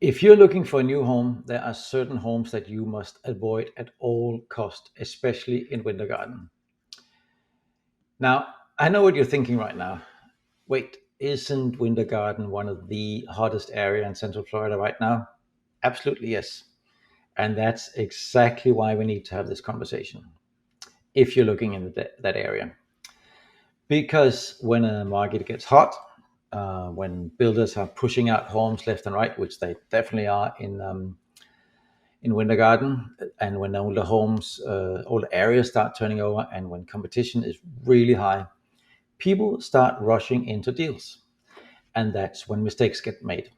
If you're looking for a new home, there are certain homes that you must avoid at all cost, especially in Winter Garden. Now, I know what you're thinking right now. Wait, isn't Winter Garden one of the hottest area in Central Florida right now? Absolutely yes. And that's exactly why we need to have this conversation if you're looking in that area. Because when a market gets hot, when builders are pushing out homes left and right, which they definitely are in Winter Garden, and when all the homes, all the areas start turning over, and when competition is really high, people start rushing into deals, and that's when mistakes get made.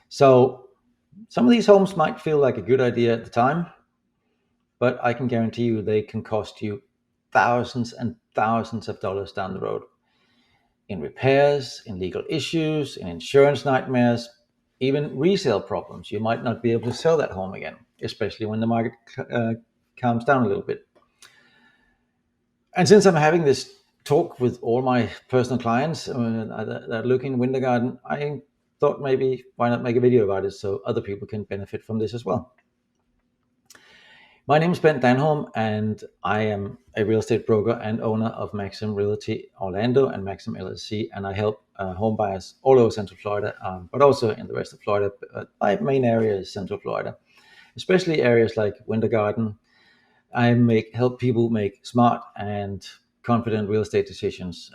So some of these homes might feel like a good idea at the time, but I can guarantee you they can cost you thousands and thousands of dollars down the road in repairs, in legal issues, in insurance nightmares, even resale problems. You might not be able to sell that home again, especially when the market calms down a little bit. And since I'm having this talk with all my personal clients that are looking in Winter Garden, I thought maybe why not make a video about it so other people can benefit from this as well. My name is Ben Danholm, and I am a real estate broker and owner of Maxim Realty Orlando and Maxim LLC, and I help home buyers all over Central Florida, but also in the rest of Florida. My main area is Central Florida, especially areas like Winter Garden. Help people make smart and confident real estate decisions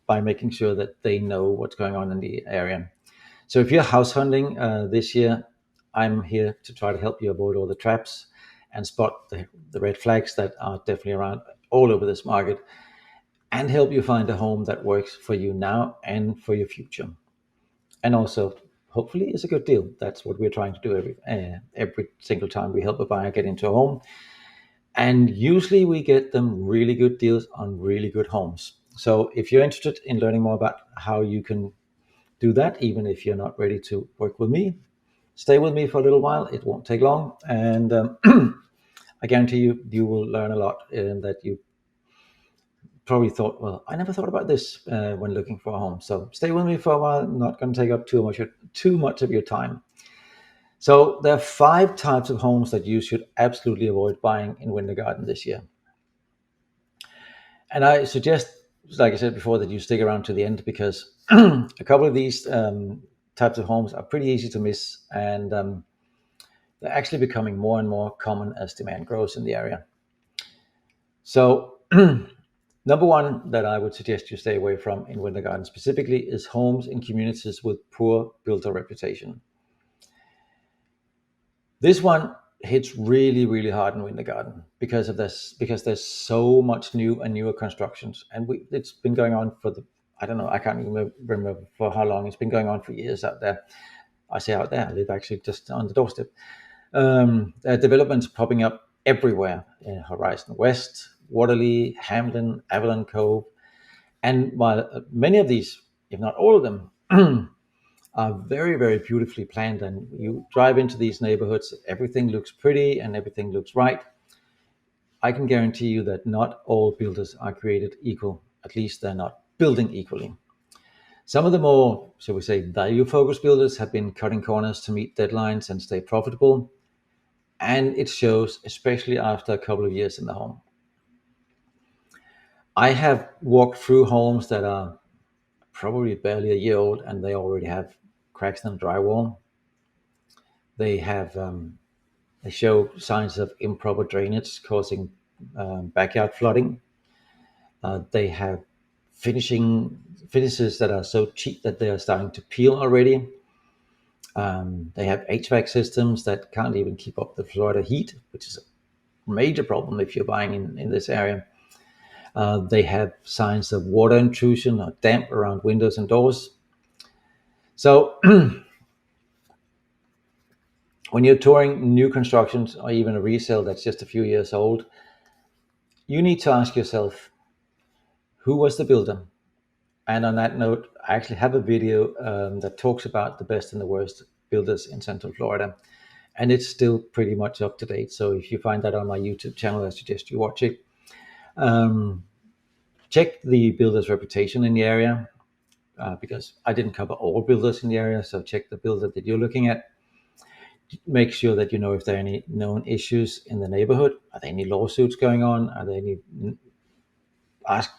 by making sure that they know what's going on in the area. So if you're house hunting this year, I'm here to try to help you avoid all the traps and spot the red flags that are definitely around all over this market, and help you find a home that works for you now and for your future. And also, hopefully, is a good deal. That's what we're trying to do every single time we help a buyer get into a home. And usually we get them really good deals on really good homes. So if you're interested in learning more about how you can do that, even if you're not ready to work with me, stay with me for a little while. It won't take long. And I guarantee you, you will learn a lot that you probably thought, well, I never thought about this when looking for a home. So stay with me for a while. I'm not going to take up too much of your time. So there are 5 types of homes that you should absolutely avoid buying in Winter Garden this year. And I suggest, like I said before, that you stick around to the end, because a couple of these types of homes are pretty easy to miss, and they're actually becoming more and more common as demand grows in the area. So, number one that I would suggest you stay away from in Winter Garden specifically is homes in communities with poor builder reputation. This one hits really, really hard in Winter Garden because of this, because there's so much new and newer constructions, and it's been going on for I don't know, I can't even remember for how long. It's been going on for years out there. I say out there, I live actually just on the doorstep. There are developments popping up everywhere in Horizon West, Waterley, Hamden, Avalon Cove, and while many of these, if not all of them, are very, very beautifully planned, and you drive into these neighborhoods, everything looks pretty and everything looks right. I can guarantee you that not all builders are created equal. At least they're not building equally. Some of the more, shall we say, value-focused builders have been cutting corners to meet deadlines and stay profitable, and it shows, especially after a couple of years in the home. I have walked through homes that are probably barely a year old, and they already have cracks in the drywall. They have they show signs of improper drainage causing backyard flooding. They have finishes that are so cheap that they are starting to peel already. They have HVAC systems that can't even keep up the Florida heat, which is a major problem if you're buying in this area. They have signs of water intrusion or damp around windows and doors. So when you're touring new constructions or even a resale that's just a few years old, you need to ask yourself, who was the builder? And on that note, I actually have a video that talks about the best and the worst builders in Central Florida. And it's still pretty much up to date. So if you find that on my YouTube channel, I suggest you watch it. Check the builder's reputation in the area. because I didn't cover all builders in the area. So check the builder that you're looking at. Make sure that you know if there are any known issues in the neighborhood. Are there any lawsuits going on? Are there any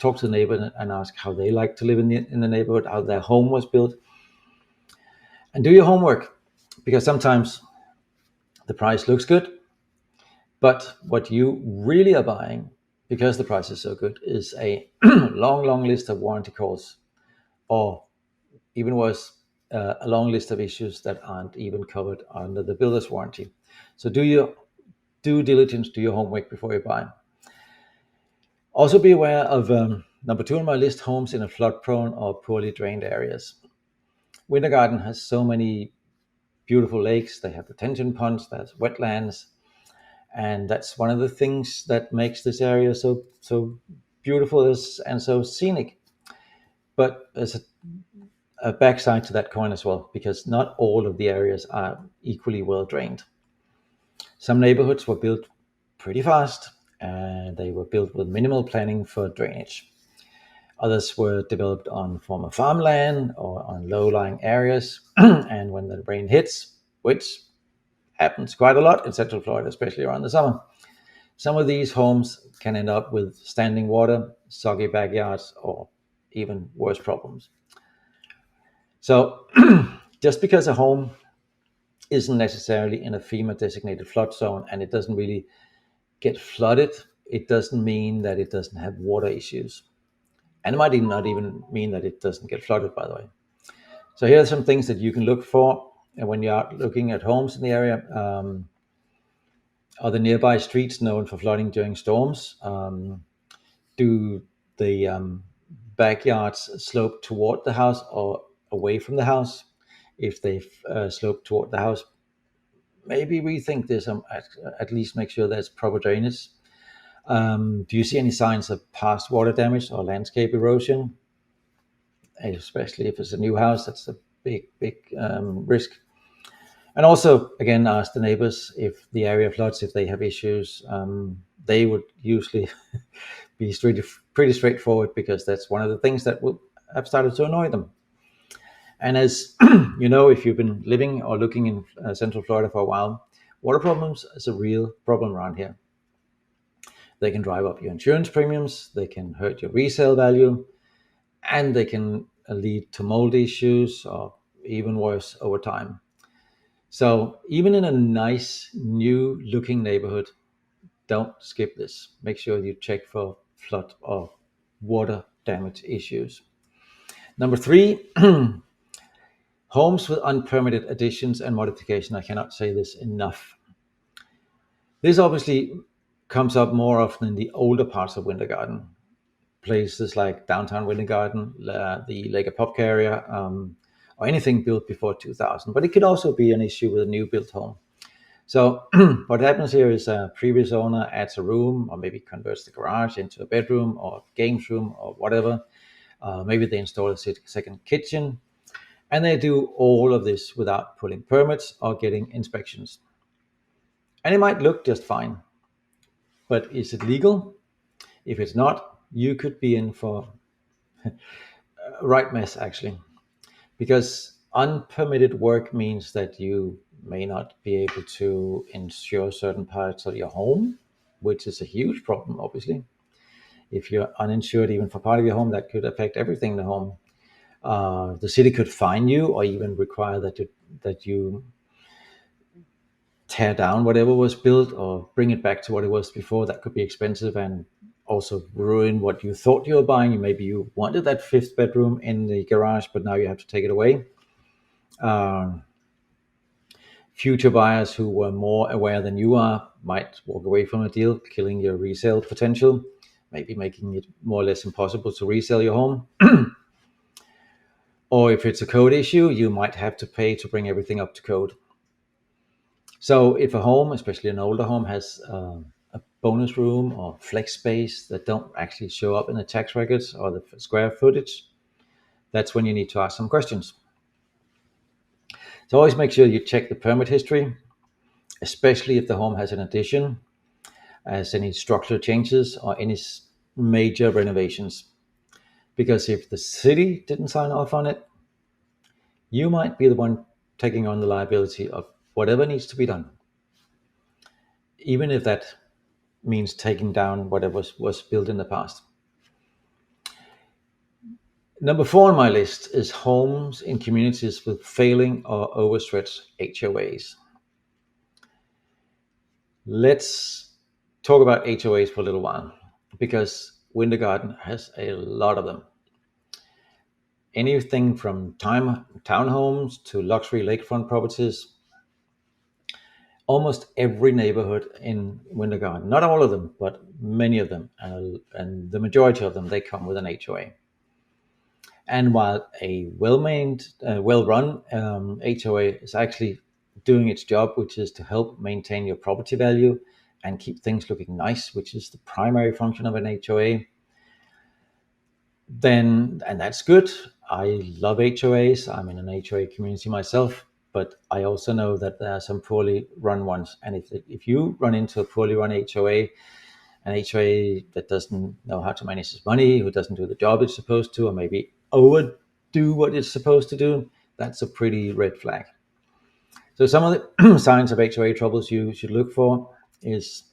talk to the neighbor and ask how they like to live in the neighborhood, how their home was built, and do your homework, because sometimes the price looks good, but what you really are buying, because the price is so good, is a long list of warranty calls, or even worse, a long list of issues that aren't even covered under the builder's warranty. So do your due diligence, do your homework before you buy. Also be aware of number 2 on my list, homes in a flood-prone or poorly drained areas. Winter Garden has so many beautiful lakes. They have retention ponds, there's wetlands, and that's one of the things that makes this area so beautiful and so scenic. But there's a backside to that coin as well, because not all of the areas are equally well drained. Some neighborhoods were built pretty fast, and they were built with minimal planning for drainage. Others were developed on former farmland or on low-lying areas, and when the rain hits, which happens quite a lot in Central Florida, especially around the summer, some of these homes can end up with standing water, soggy backyards, or even worse problems. So just because a home isn't necessarily in a FEMA designated flood zone and it doesn't really get flooded, it doesn't mean that it doesn't have water issues. And it might even not even mean that it doesn't get flooded, by the way. So here are some things that you can look for when you are looking at homes in the area. Are the nearby streets known for flooding during storms? Do the backyards slope toward the house or away from the house? If they slope toward the house, maybe rethink this. At least make sure there's proper drainage. Do you see any signs of past water damage or landscape erosion? Especially if it's a new house, that's a big risk. And also, again, ask the neighbors if the area floods, if they have issues. They would usually be pretty straightforward, because that's one of the things that will have started to annoy them. And as you know, if you've been living or looking in Central Florida for a while, water problems is a real problem around here. They can drive up your insurance premiums, they can hurt your resale value, and they can lead to mold issues or even worse over time. So even in a nice new looking neighborhood, don't skip this. Make sure you check for flood or water damage issues. Number 3, homes with unpermitted additions and modification. I cannot say this enough. This obviously comes up more often in the older parts of Winter Garden, places like downtown Winter Garden, the Lake Apopka area, or anything built before 2000. But it could also be an issue with a new built home. So what happens here is a previous owner adds a room, or maybe converts the garage into a bedroom or games room or whatever. Maybe they install a second kitchen, and they do all of this without pulling permits or getting inspections. And it might look just fine, but is it legal? If it's not, you could be in for a right mess, actually, because unpermitted work means that you may not be able to insure certain parts of your home, which is a huge problem, obviously. If you're uninsured even for part of your home, that could affect everything in the home. The city could fine you, or even require that you tear down whatever was built or bring it back to what it was before. That could be expensive and also ruin what you thought you were buying. Maybe you wanted that 5th bedroom in the garage, but now you have to take it away. Future buyers who were more aware than you are might walk away from a deal, killing your resale potential, maybe making it more or less impossible to resell your home. Or if it's a code issue, you might have to pay to bring everything up to code. So if a home, especially an older home, has a bonus room or flex space that don't actually show up in the tax records or the square footage, that's when you need to ask some questions. So always make sure you check the permit history, especially if the home has an addition, has any structural changes, or any major renovations. Because if the city didn't sign off on it, you might be the one taking on the liability of whatever needs to be done, even if that means taking down whatever was built in the past. Number 4 on my list is homes in communities with failing or overstretched HOAs. Let's talk about HOAs for a little while, because Winter Garden has a lot of them. Anything from townhomes to luxury lakefront properties. Almost every neighborhood in Winter Garden, not all of them, but many of them, and the majority of them, they come with an HOA. And while a well-run HOA is actually doing its job, which is to help maintain your property value and keep things looking nice, which is the primary function of an HOA, then, and that's good. I love HOAs. I'm in an HOA community myself, but I also know that there are some poorly run ones. And if you run into a poorly run HOA, an HOA that doesn't know how to manage its money, who doesn't do the job it's supposed to, or maybe overdo what it's supposed to do, that's a pretty red flag. So some of the signs of HOA troubles you should look for is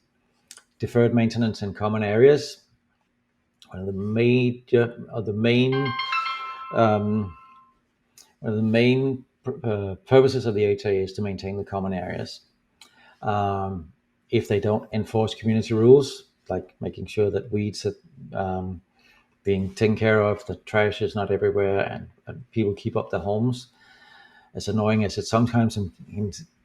deferred maintenance in common areas. One of the major, or the main, one of the main purposes of the HOA is to maintain the common areas. If they don't enforce community rules, like making sure that weeds are being taken care of, the trash is not everywhere, and people keep up their homes, as annoying as it sometimes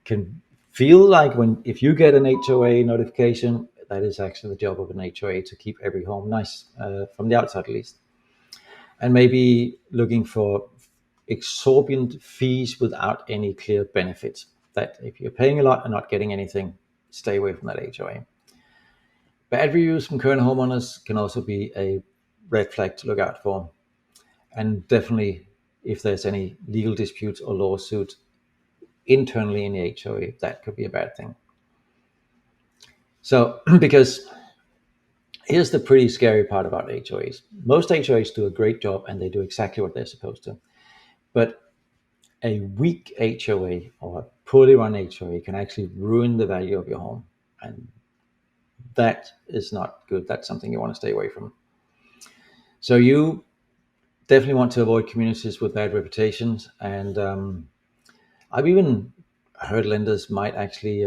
can feel like, when if you get an HOA notification, that is actually the job of an HOA, to keep every home nice, from the outside at least. And maybe looking for exorbitant fees without any clear benefits. That if you're paying a lot and not getting anything, stay away from that HOA. Bad reviews from current homeowners can also be a red flag to look out for. And definitely, if there's any legal disputes or lawsuits internally in the HOA, that could be a bad thing. So, because here's the pretty scary part about HOAs. Most HOAs do a great job and they do exactly what they're supposed to. But a weak HOA or a poorly run HOA can actually ruin the value of your home. And that is not good. That's something you want to stay away from. So you definitely want to avoid communities with bad reputations. And I've even heard lenders might actually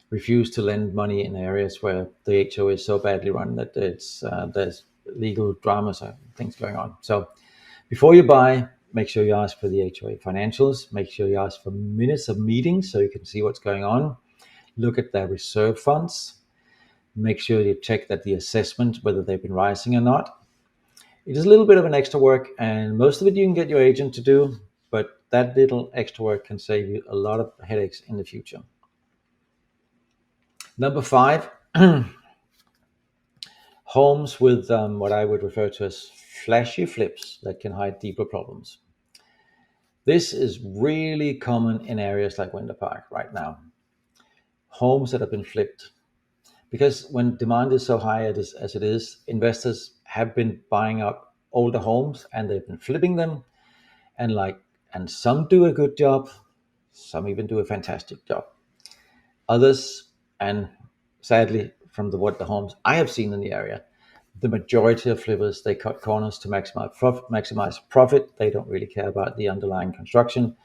refuse to lend money in areas where the HOA is so badly run that there's legal dramas or things going on. So before you buy, make sure you ask for the HOA financials. Make sure you ask for minutes of meetings so you can see what's going on. Look at their reserve funds. Make sure you check that the assessment, whether they've been rising or not. It is a little bit of an extra work, and most of it you can get your agent to do, but that little extra work can save you a lot of headaches in the future. Number 5, homes with what I would refer to as flashy flips that can hide deeper problems. This is really common in areas like Winter Park right now. Homes that have been flipped. Because when demand is so high as it is, investors have been buying up older homes and they've been flipping them. And some do a good job, some even do a fantastic job. Others, and sadly, from what the homes I have seen in the area, the majority of flippers, they cut corners to maximize profit. They don't really care about the underlying construction.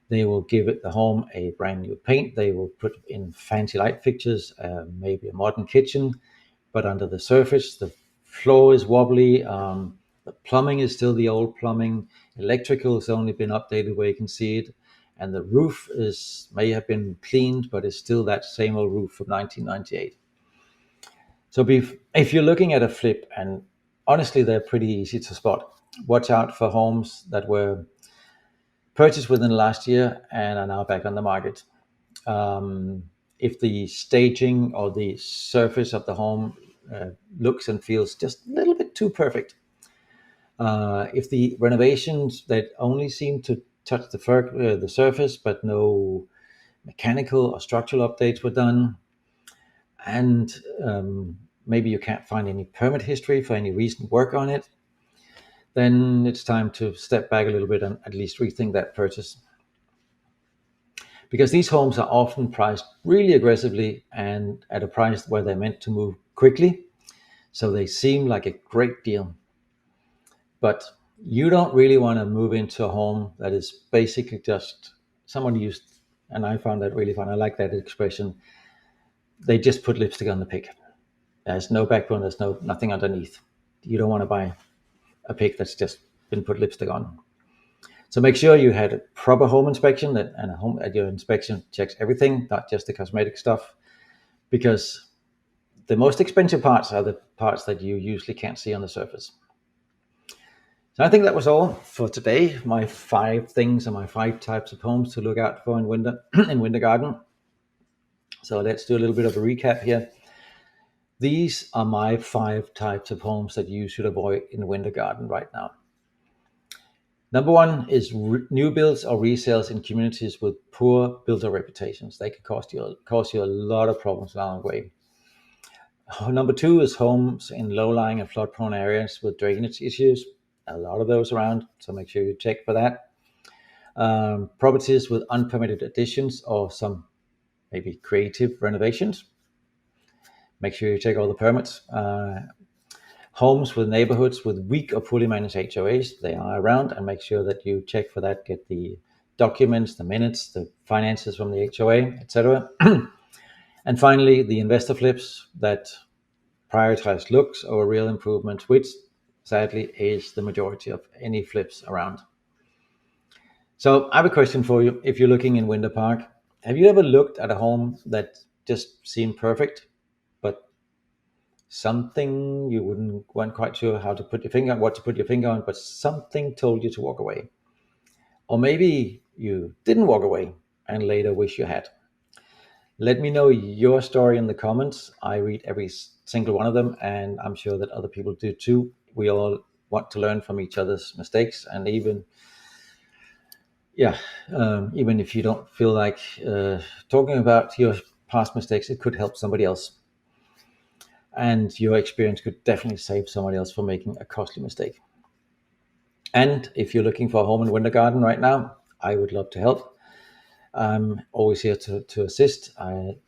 They will give it the home a brand new paint. They will put in fancy light fixtures, maybe a modern kitchen, but under the surface, the floor is wobbly. The plumbing is still the old plumbing. Electrical has only been updated where you can see it, and the roof may have been cleaned, but is still that same old roof from 1998. So if you're looking at a flip, and honestly, they're pretty easy to spot. Watch out for homes that were purchased within the last year and are now back on the market. If the staging or the surface of the home looks and feels just a little bit too perfect. If the renovations that only seem to touch the surface, but no mechanical or structural updates were done, and maybe you can't find any permit history for any recent work on it. then it's time to step back a little bit and at least rethink that purchase. Because these homes are often priced really aggressively and at a price where they're meant to move quickly. So they seem like a great deal. But you don't really want to move into a home that is basically just, someone used, and I found that really fun. I like that expression. They just put lipstick on the pig. There's no backbone, there's nothing underneath. You don't want to buy a pig that's just been put lipstick on. So make sure you had a proper home inspection, and a home at your inspection checks everything, not just the cosmetic stuff, because the most expensive parts are the parts that you usually can't see on the surface. So I think that was all for today. My 5 things and my 5 types of homes to look out for in winter in Winter Garden. So let's do a little bit of a recap here. These are my 5 types of homes that you should avoid in the Winter Garden right now. Number 1 is new builds or resales in communities with poor builder reputations. They can cause you a lot of problems along the way. Number 2 is homes in low-lying and flood-prone areas with drainage issues. A lot of those around, so make sure you check for that. Properties with unpermitted additions or some maybe creative renovations. Make sure you check all the permits. Homes with neighborhoods with weak or poorly managed HOAs, they are around, and make sure that you check for that, get the documents, the minutes, the finances from the HOA, etc. And finally, the investor flips that prioritize looks over real improvements, which sadly is the majority of any flips around. So I have a question for you. If you're looking in Winter Park, have you ever looked at a home that just seemed perfect, but something you weren't quite sure how to put your finger on, what to put your finger on, but something told you to walk away? Or maybe you didn't walk away and later wish you had. Let me know your story in the comments. I read every single one of them, and I'm sure that other people do too. We all want to learn from each other's mistakes, and even if you don't feel like talking about your past mistakes, it could help somebody else. And your experience could definitely save somebody else from making a costly mistake. And if you're looking for a home in Winter Garden right now, I would love to help. I'm always here to assist,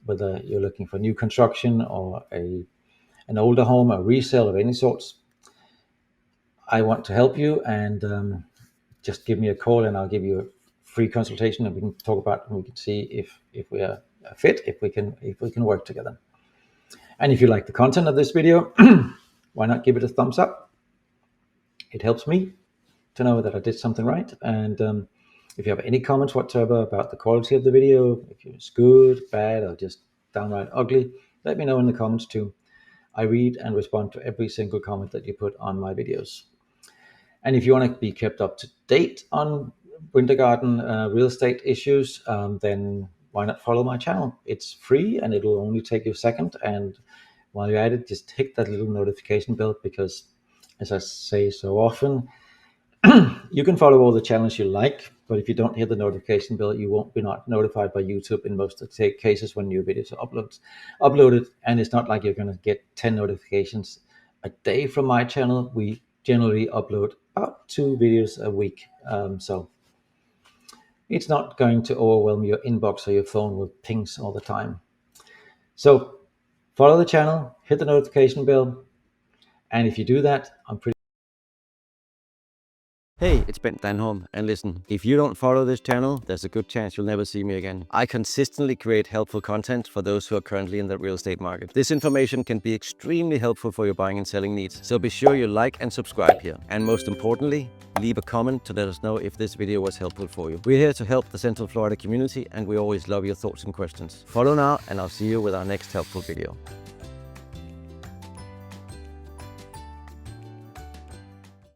whether you're looking for new construction or an older home, a resale of any sorts. I want to help you, and just give me a call and I'll give you a free consultation, and we can talk about, and we can see if we are a fit, if we can work together. And if you like the content of this video, why not give it a thumbs up? It helps me to know that I did something right. And if you have any comments whatsoever about the quality of the video, if it's good, bad, or just downright ugly, let me know in the comments too. I read and respond to every single comment that you put on my videos. And if you want to be kept up to date on Winter Garden real estate issues, then why not follow my channel? It's free and it'll only take you a second. And while you're at it, just hit that little notification bell, because as I say so often, you can follow all the channels you like, but if you don't hit the notification bell, you won't be not notified by YouTube in most of the cases when new videos are uploaded. And it's not like you're going to get 10 notifications a day from my channel. We generally upload about 2 videos a week. So it's not going to overwhelm your inbox or your phone with pings all the time. So follow the channel, hit the notification bell, and if you do that, I'm pretty. Hey, it's Danholm, and listen, if you don't follow this channel, there's a good chance you'll never see me again. I consistently create helpful content for those who are currently in the real estate market. This information can be extremely helpful for your buying and selling needs, so be sure you like and subscribe here. And most importantly, leave a comment to let us know if this video was helpful for you. We're here to help the Central Florida community, and we always love your thoughts and questions. Follow now, and I'll see you with our next helpful video.